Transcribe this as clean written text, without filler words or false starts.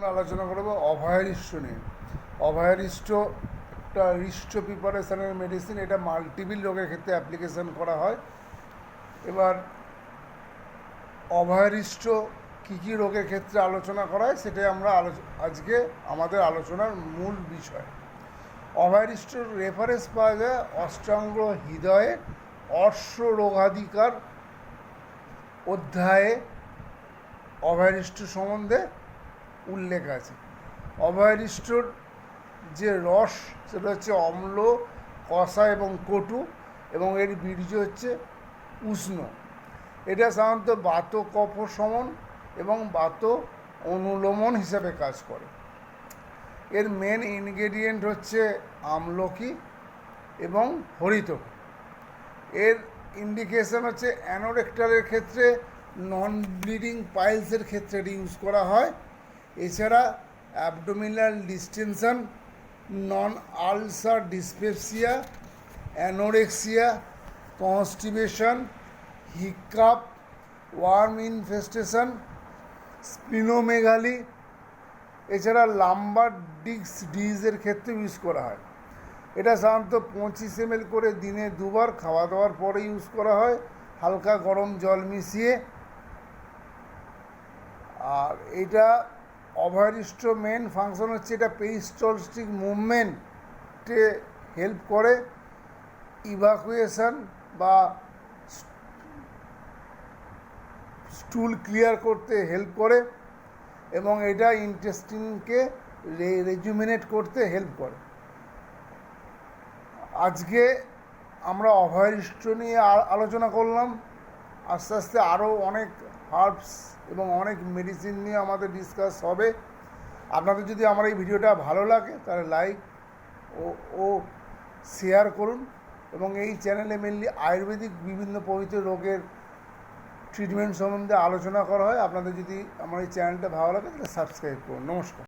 আমরা আলোচনা করব অভয়ারিষ্ট নিয়ে। অভয়ারিষ্ট একটা রিষ্ট প্রিপারেশনের মেডিসিন। এটা মাল্টিপল রোগের ক্ষেত্রে অ্যাপ্লিকেশন করা হয়। এবার অভয়ারিষ্ট কী কী রোগের ক্ষেত্রে আলোচনা করা হয় সেটাই আমরা আজকে আমাদের আলোচনার মূল বিষয়। অভয়ারিষ্টর রেফারেন্স পাওয়া যায় অষ্টাঙ্গ হৃদয়ে অশ্ব রোগাধিকার অধ্যায়ে অভয়ারিষ্ট সম্বন্ধে উল্লেখ আছে। অভয়ারিষ্টর যে রস সেটা হচ্ছে অম্ল, কষা এবং কটু, এবং এর বীর্য হচ্ছে উষ্ণ। এটা সাধারণত বাত কফ শমন এবং বাত অনুলোমন হিসাবে কাজ করে। এর মেন ইনগ্রেডিয়েন্ট হচ্ছে আমলকি এবং হরিতকি। এর ইন্ডিকেশন হচ্ছে অ্যানোরেক্টালের ক্ষেত্রে, নন ব্লিডিং পাইলসের ক্ষেত্রে এটি ইউজ করা হয়। এছাড়া abdominal distension, non ulcer dyspepsia, anorexia, constipation, hiccup, worm infestation, splenomegaly, এছাড়া লাম্বার ডিস্ক ডিজিজের ক্ষেত্রে ইউজ করা হয়। এটা সাধারণত 25 ml করে দিনে 2 বার খাওয়া দাওয়ার পরে ইউজ করা হয়, হালকা গরম জল মিশিয়ে। আর এটা অভয়ারিষ্ট মেন ফাংশন হচ্ছে এটা পেরিস্টালটিক মুভমেন্টে হেল্প করে, ইভাকুয়েশন বা স্টুল ক্লিয়ার করতে হেল্প করে, এবং এটা ইন্টেস্টিনকে রেজুমিনেট করতে হেল্প করে। আজকে আমরা অভয়ারিষ্ট নিয়ে আলোচনা করলাম। আস্তে আস্তে আরও অনেক হার্বস এবং অনেক মেডিসিন নিয়ে আমাদের ডিসকাস হবে। আপনাদের যদি আমার এই ভিডিওটা ভালো লাগে তাহলে লাইক ও শেয়ার করুন, এবং এই চ্যানেলে মেনলি আয়ুর্বেদিক বিভিন্ন পবিত্র রোগের ট্রিটমেন্ট সম্বন্ধে আলোচনা করা হয়। আপনাদের যদি আমার এই চ্যানেলটা ভালো লাগে তাহলে সাবস্ক্রাইব করুন। নমস্কার।